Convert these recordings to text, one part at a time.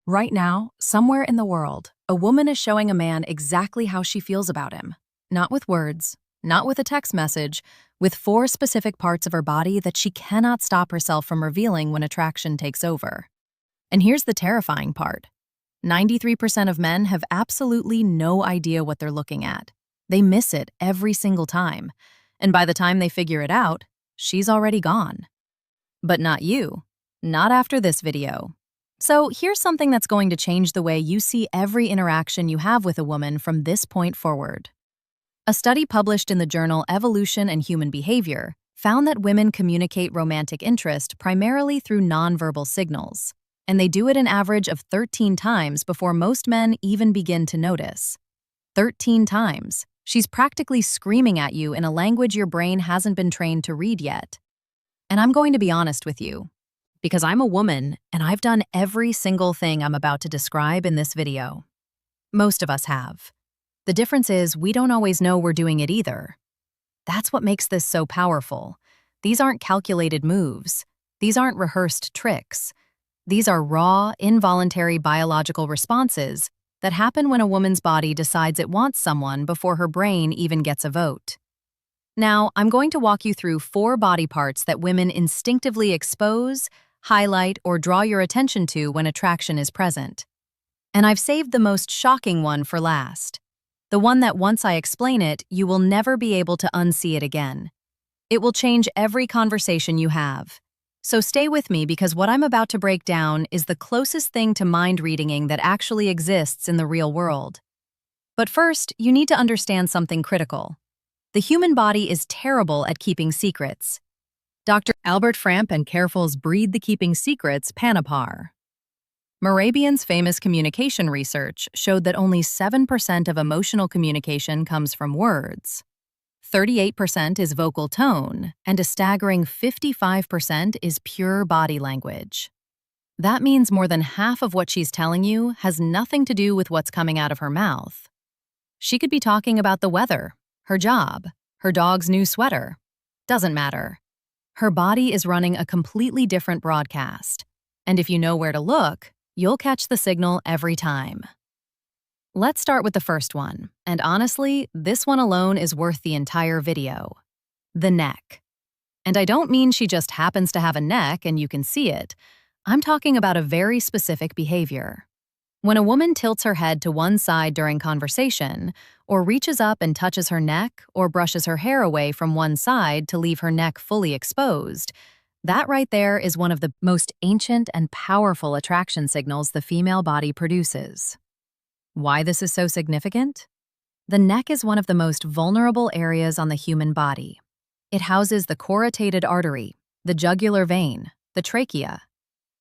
Right now, somewhere in the world, a woman is showing a man exactly how she feels about him. Not with words, not with a text message, with four specific parts of her body that she cannot stop herself from revealing when attraction takes over. And here's the terrifying part. 93% of men have absolutely no idea what they're looking at. They miss it every single time. And by the time they figure it out, she's already gone. But not you. Not after this video. So here's something that's going to change the way you see every interaction you have with a woman from this point forward. A study published in the journal Evolution and Human Behavior found that women communicate romantic interest primarily through nonverbal signals, and they do it an average of 13 times before most men even begin to notice. 13 times. She's practically screaming at you in a language your brain hasn't been trained to read yet. And I'm going to be honest with you, because I'm a woman and I've done every single thing I'm about to describe in this video. Most of us have. The difference is we don't always know we're doing it either. That's what makes this so powerful. These aren't calculated moves. These aren't rehearsed tricks. These are raw, involuntary biological responses that happen when a woman's body decides it wants someone before her brain even gets a vote. Now, I'm going to walk you through 4 body parts that women instinctively expose, highlight, or draw your attention to when attraction is present. And I've saved the most shocking one for last. The one that once I explain it, you will never be able to unsee it again. It will change every conversation you have. So stay with me because what I'm about to break down is the closest thing to mind reading that actually exists in the real world. But first, you need to understand something critical. The human body is terrible at keeping secrets. Dr. Albert Framp and Careful's Breed the Keeping Secrets Panopar. Morabian's famous communication research showed that only 7% of emotional communication comes from words. 38% is vocal tone, and a staggering 55% is pure body language. That means more than half of what she's telling you has nothing to do with what's coming out of her mouth. She could be talking about the weather, her job, her dog's new sweater. Doesn't matter. Her body is running a completely different broadcast, and if you know where to look, you'll catch the signal every time. Let's start with the first one, and honestly, this one alone is worth the entire video. The neck. And I don't mean she just happens to have a neck and you can see it. I'm talking about a very specific behavior. When a woman tilts her head to one side during conversation, or reaches up and touches her neck or brushes her hair away from one side to leave her neck fully exposed, that right there is one of the most ancient and powerful attraction signals the female body produces. Why this is so significant? The neck is one of the most vulnerable areas on the human body. It houses the carotid artery, the jugular vein, the trachea.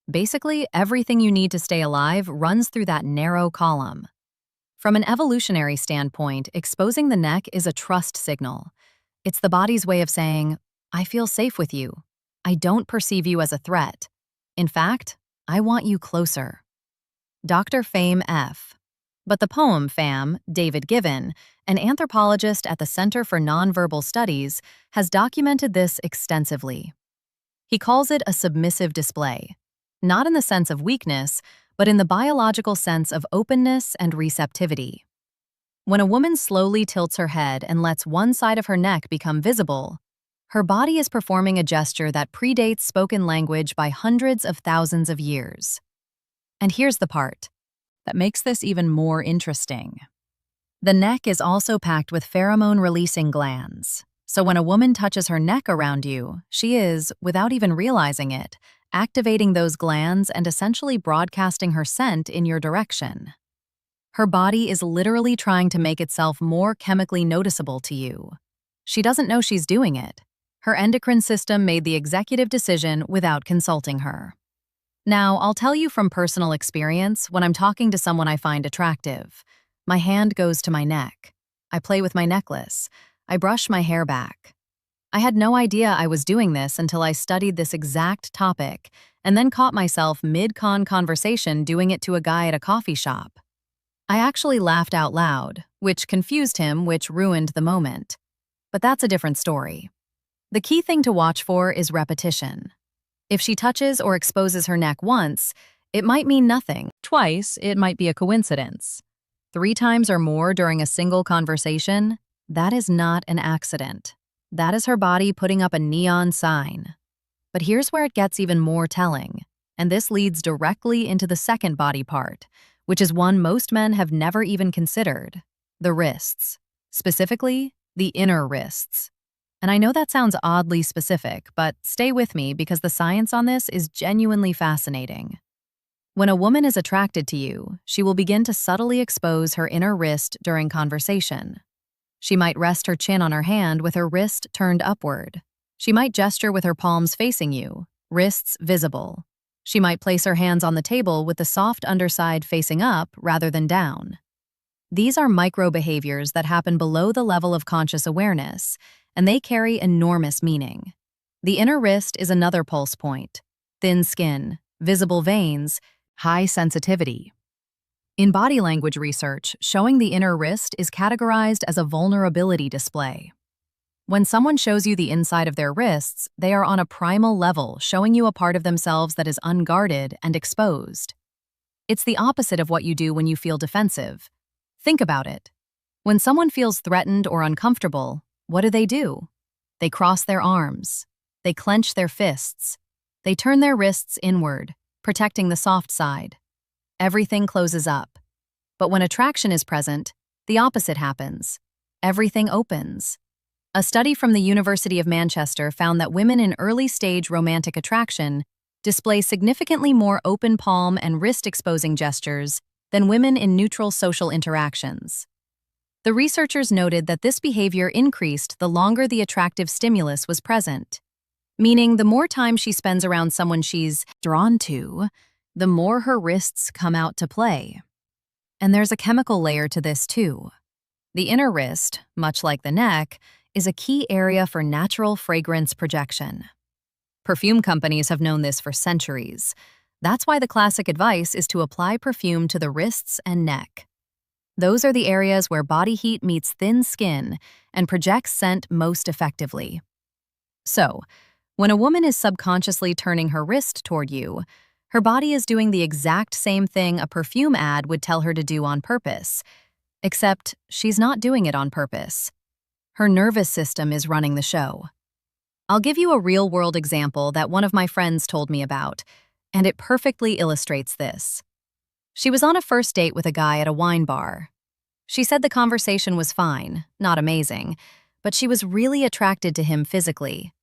Basically, everything you need to stay alive runs through that narrow column. From an evolutionary standpoint, exposing the neck is a trust signal. It's the body's way of saying, I feel safe with you. I don't perceive you as a threat. In fact, I want you closer. Dr. Fame F. But the poem Fam, David Given, an anthropologist at the Center for Nonverbal Studies, has documented this extensively. He calls it a submissive display, not in the sense of weakness, but in the biological sense of openness and receptivity. When a woman slowly tilts her head and lets one side of her neck become visible, her body is performing a gesture that predates spoken language by hundreds of thousands of years. And here's the part that makes this even more interesting. The neck is also packed with pheromone-releasing glands. So when a woman touches her neck around you, she is, without even realizing it, activating those glands and essentially broadcasting her scent in your direction. Her body is literally trying to make itself more chemically noticeable to you. She doesn't know she's doing it. Her endocrine system made the executive decision without consulting her. Now, I'll tell you from personal experience, when I'm talking to someone I find attractive, my hand goes to my neck. I play with my necklace. I brush my hair back. I had no idea I was doing this until I studied this exact topic and then caught myself mid-con conversation doing it to a guy at a coffee shop. I actually laughed out loud, which confused him, which ruined the moment. But that's a different story. The key thing to watch for is repetition. If she touches or exposes her neck once, It might mean nothing. Twice, it might be a coincidence. 3 times or more during a single conversation, that is not an accident. That is her body putting up a neon sign. But here's where it gets even more telling, and this leads directly into the second body part, which is one most men have never even considered: the wrists. Specifically, the inner wrists. And I know that sounds oddly specific, but stay with me because the science on this is genuinely fascinating. When a woman is attracted to you, she will begin to subtly expose her inner wrist during conversation. She might rest her chin on her hand with her wrist turned upward. She might gesture with her palms facing you, wrists visible. She might place her hands on the table with the soft underside facing up rather than down. These are micro behaviors that happen below the level of conscious awareness, and they carry enormous meaning. The inner wrist is another pulse point: thin skin, visible veins, high sensitivity. In body language research, showing the inner wrist is categorized as a vulnerability display. When someone shows you the inside of their wrists, they are on a primal level, showing you a part of themselves that is unguarded and exposed. It's the opposite of what you do when you feel defensive. Think about it. When someone feels threatened or uncomfortable, what do? They cross their arms. They clench their fists. They turn their wrists inward, protecting the soft side. Everything closes up. But when attraction is present, the opposite happens. Everything opens. A study from the University of Manchester found that women in early-stage romantic attraction display significantly more open palm and wrist-exposing gestures than women in neutral social interactions. The researchers noted that this behavior increased the longer the attractive stimulus was present, meaning the more time she spends around someone she's drawn to, the more her wrists come out to play. And there's a chemical layer to this too. The inner wrist, much like the neck, is a key area for natural fragrance projection. Perfume companies have known this for centuries. That's why the classic advice is to apply perfume to the wrists and neck. Those are the areas where body heat meets thin skin and projects scent most effectively. So, when a woman is subconsciously turning her wrist toward you, her body is doing the exact same thing a perfume ad would tell her to do on purpose, except she's not doing it on purpose. Her nervous system is running the show. I'll give you a real-world example that one of my friends told me about, and it perfectly illustrates this. She was on a first date with a guy at a wine bar. She said the conversation was fine, not amazing, but she was really attracted to him physically.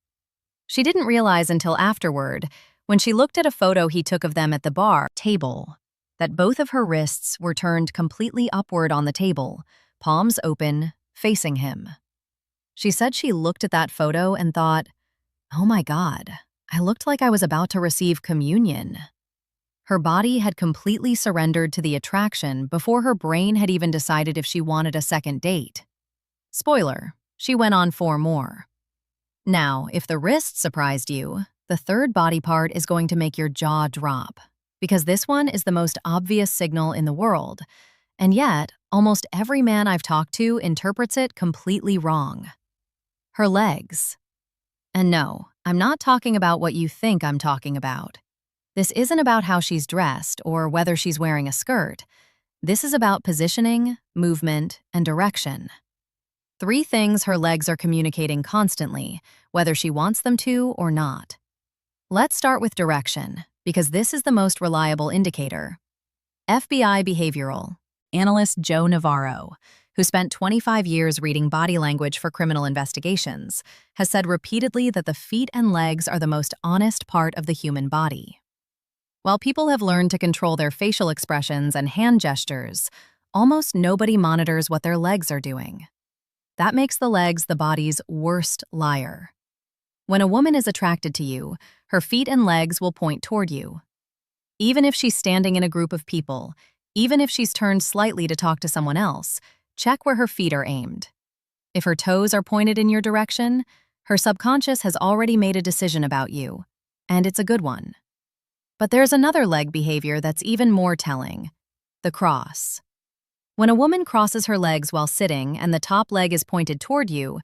She didn't realize until afterward, when she looked at a photo he took of them at the bar table, that both of her wrists were turned completely upward on the table, palms open, facing him. She said she looked at that photo and thought, "Oh my God, I looked like I was about to receive communion." Her body had completely surrendered to the attraction before her brain had even decided if she wanted a second date. Spoiler, she went on 4 more. Now, if the wrist surprised you, the third body part is going to make your jaw drop, because this one is the most obvious signal in the world, and yet, almost every man I've talked to interprets it completely wrong. Her legs. And no, I'm not talking about what you think I'm talking about. This isn't about how she's dressed or whether she's wearing a skirt. This is about positioning, movement, and direction. 3 things her legs are communicating constantly, whether she wants them to or not. Let's start with direction, because this is the most reliable indicator. FBI behavioral analyst Joe Navarro, who spent 25 years reading body language for criminal investigations, has said repeatedly that the feet and legs are the most honest part of the human body. While people have learned to control their facial expressions and hand gestures, almost nobody monitors what their legs are doing. That makes the legs the body's worst liar. When a woman is attracted to you, her feet and legs will point toward you. Even if she's standing in a group of people, even if she's turned slightly to talk to someone else, check where her feet are aimed. If her toes are pointed in your direction, her subconscious has already made a decision about you, and it's a good one. But there's another leg behavior that's even more telling: the cross. When a woman crosses her legs while sitting and the top leg is pointed toward you,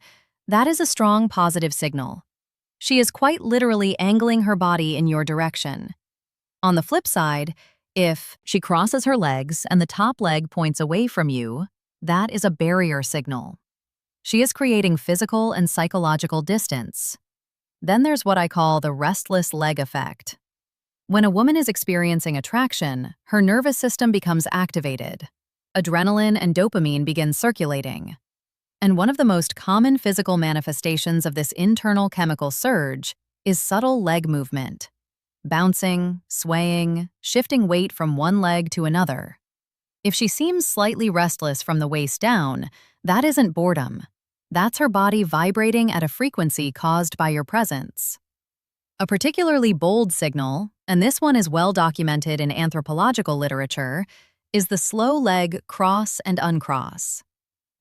that is a strong positive signal. She is quite literally angling her body in your direction. On the flip side, If she crosses her legs and the top leg points away from you, that is a barrier signal. She is creating physical and psychological distance. Then there's what I call the restless leg effect. When a woman is experiencing attraction, her nervous system becomes activated. Adrenaline and dopamine begin circulating. And one of the most common physical manifestations of this internal chemical surge is subtle leg movement. Bouncing, swaying, shifting weight from one leg to another. If she seems slightly restless from the waist down, that isn't boredom. That's her body vibrating at a frequency caused by your presence. A particularly bold signal, and this one is well documented in anthropological literature, is the slow leg cross and uncross.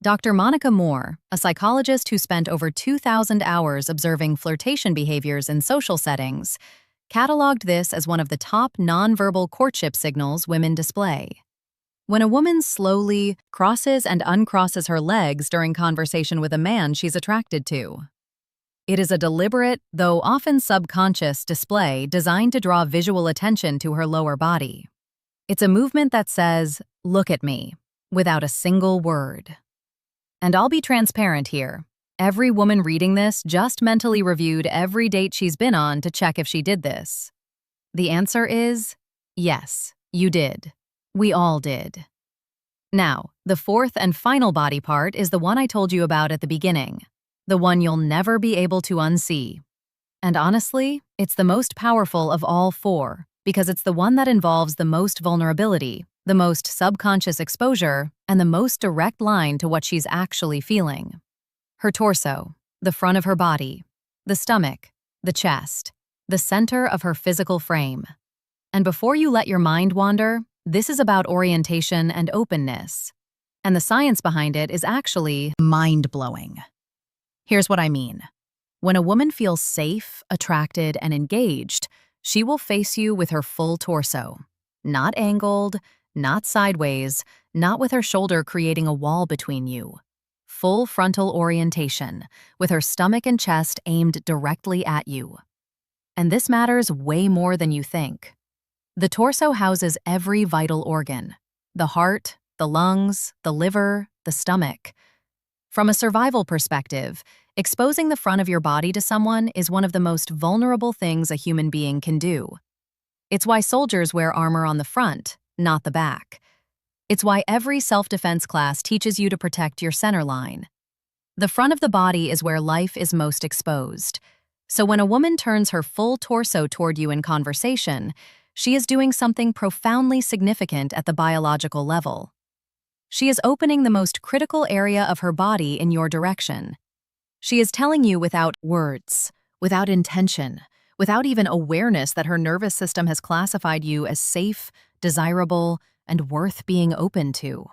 Dr. Monica Moore, a psychologist who spent over 2,000 hours observing flirtation behaviors in social settings, cataloged this as one of the top nonverbal courtship signals women display. When a woman slowly crosses and uncrosses her legs during conversation with a man she's attracted to. It is a deliberate, though often subconscious, display designed to draw visual attention to her lower body. It's a movement that says, "Look at me," without a single word. And I'll be transparent here. Every woman reading this just mentally reviewed every date she's been on to check if she did this. The answer is, yes, you did. We all did. Now, the fourth and final body part is the one I told you about at the beginning, the one you'll never be able to unsee. And honestly, it's the most powerful of all four, because it's the one that involves the most vulnerability, the most subconscious exposure, and the most direct line to what she's actually feeling. Her torso, the front of her body, the stomach, the chest, the center of her physical frame. And before you let your mind wander, this is about orientation and openness. And the science behind it is actually mind-blowing. Here's what I mean. When a woman feels safe, attracted, and engaged, she will face you with her full torso. Not angled, not sideways, not with her shoulder creating a wall between you. Full frontal orientation, with her stomach and chest aimed directly at you. And this matters way more than you think. The torso houses every vital organ: the heart, the lungs, the liver, the stomach. From a survival perspective, exposing the front of your body to someone is one of the most vulnerable things a human being can do. It's why soldiers wear armor on the front, not the back. It's why every self-defense class teaches you to protect your center line. The front of the body is where life is most exposed. So when a woman turns her full torso toward you in conversation, she is doing something profoundly significant at the biological level. She is opening the most critical area of her body in your direction. She is telling you without words, without intention, without even awareness that her nervous system has classified you as safe, desirable, and worth being open to.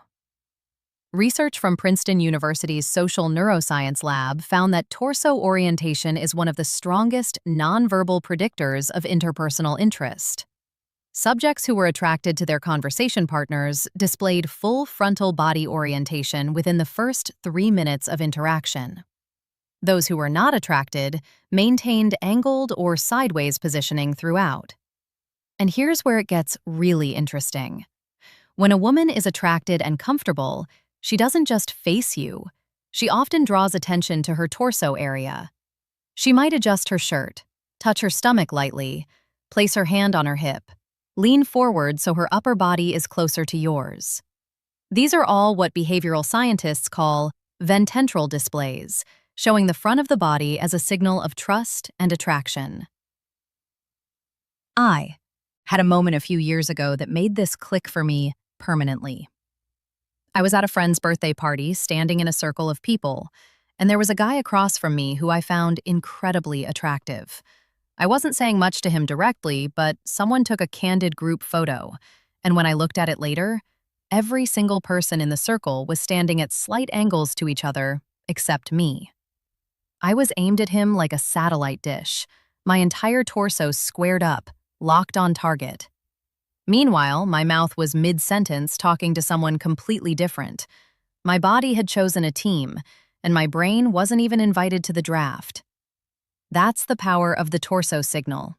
Research from Princeton University's Social Neuroscience Lab found that torso orientation is one of the strongest nonverbal predictors of interpersonal interest. Subjects who were attracted to their conversation partners displayed full frontal body orientation within the first 3 minutes of interaction. Those who were not attracted maintained angled or sideways positioning throughout. And here's where it gets really interesting. When a woman is attracted and comfortable, she doesn't just face you. She often draws attention to her torso area. She might adjust her shirt, touch her stomach lightly, place her hand on her hip, lean forward so her upper body is closer to yours. These are all what behavioral scientists call vententral displays, showing the front of the body as a signal of trust and attraction. I had a moment a few years ago that made this click for me permanently. I was at a friend's birthday party, standing in a circle of people, and there was a guy across from me who I found incredibly attractive. I wasn't saying much to him directly, but someone took a candid group photo, and when I looked at it later, every single person in the circle was standing at slight angles to each other, except me. I was aimed at him like a satellite dish, my entire torso squared up, locked on target. Meanwhile, my mouth was mid-sentence talking to someone completely different. My body had chosen a team, and my brain wasn't even invited to the draft. That's the power of the torso signal.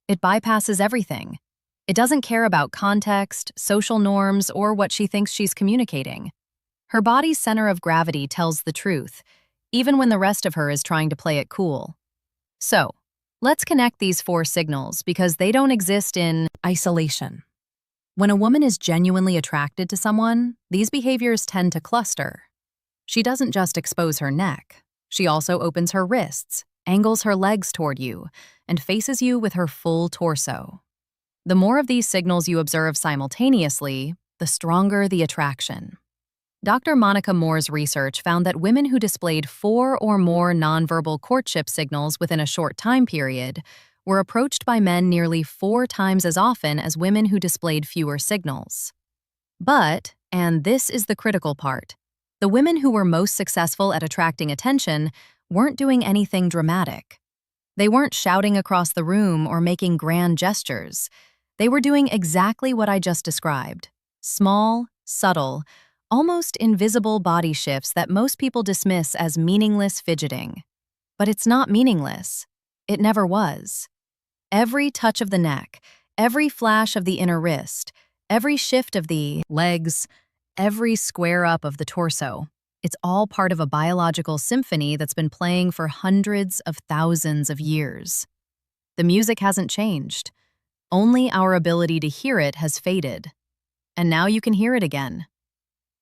It bypasses everything. It doesn't care about context, social norms, or what she thinks she's communicating. Her body's center of gravity tells the truth, even when the rest of her is trying to play it cool. So, let's connect these four signals because they don't exist in isolation. When a woman is genuinely attracted to someone, these behaviors tend to cluster. She doesn't just expose her neck. She also opens her wrists, angles her legs toward you, and faces you with her full torso. The more of these signals you observe simultaneously, the stronger the attraction. Dr. Monica Moore's research found that women who displayed 4 or more nonverbal courtship signals within a short time period were approached by men nearly 4 times as often as women who displayed fewer signals. But, and this is the critical part, the women who were most successful at attracting attention weren't doing anything dramatic. They weren't shouting across the room or making grand gestures. They were doing exactly what I just described: small, subtle, almost invisible body shifts that most people dismiss as meaningless fidgeting. But it's not meaningless. It never was. Every touch of the neck, every flash of the inner wrist, every shift of the legs, every square up of the torso, it's all part of a biological symphony that's been playing for hundreds of thousands of years. The music hasn't changed. Only our ability to hear it has faded. And now you can hear it again.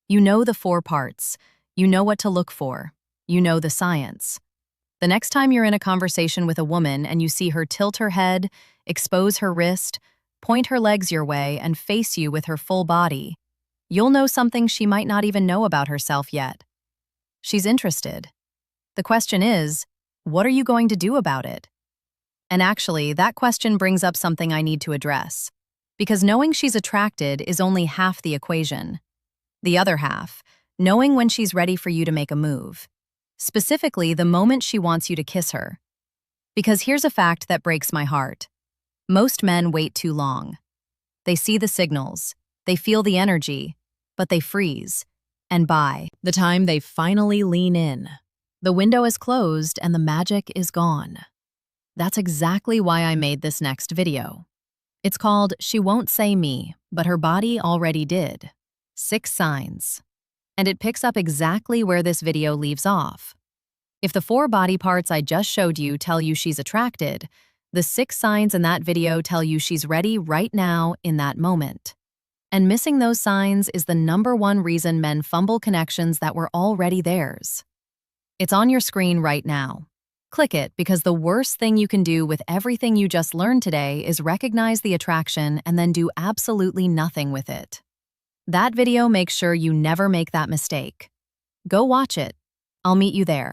You know the 4 parts. You know what to look for. You know the science. The next time you're in a conversation with a woman and you see her tilt her head, expose her wrist, point her legs your way, and face you with her full body, you'll know something she might not even know about herself yet. She's interested. The question is, what are you going to do about it? And actually, that question brings up something I need to address. Because knowing she's attracted is only half the equation. The other half, knowing when she's ready for you to make a move. Specifically, the moment she wants you to kiss her. Because here's a fact that breaks my heart. Most men wait too long. They see the signals, they feel the energy, but they freeze. And by the time they finally lean in, the window is closed and the magic is gone. That's exactly why I made this next video. It's called She Won't Say Me, but Her Body Already Did. 6 signs. And it picks up exactly where this video leaves off. If the 4 body parts I just showed you tell you she's attracted, the 6 signs in that video tell you she's ready right now in that moment. And missing those signs is the #1 reason men fumble connections that were already theirs. It's on your screen right now. Click it because the worst thing you can do with everything you just learned today is recognize the attraction and then do absolutely nothing with it. That video makes sure you never make that mistake. Go watch it. I'll meet you there.